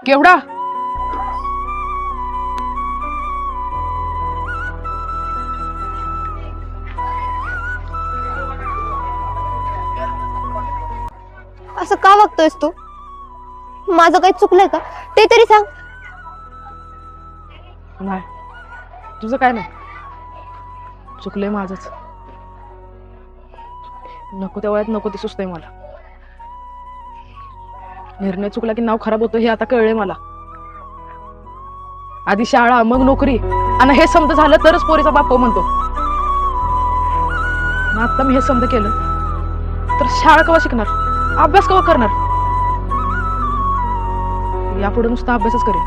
केवढा? असं का वागतोयस तू? माझं काही चुकलंय का ते तरी सांग. नाही, तुझं काय नाही, चुकलंय माझंच. नको त्या वयात नको ते सुचतंय मला. निर्णय चुकला की नाव खराब होतं हे आता कळलंय मला. आधी शाळा मग नोकरी आणि हे समज झालं तरच पोरीचा बाप हो म्हणतो. आता मी हे समज केलं तर शाळा केव्हा शिकणार, अभ्यास केव्हा करणार? यापुढे नुसता अभ्यासच करेन.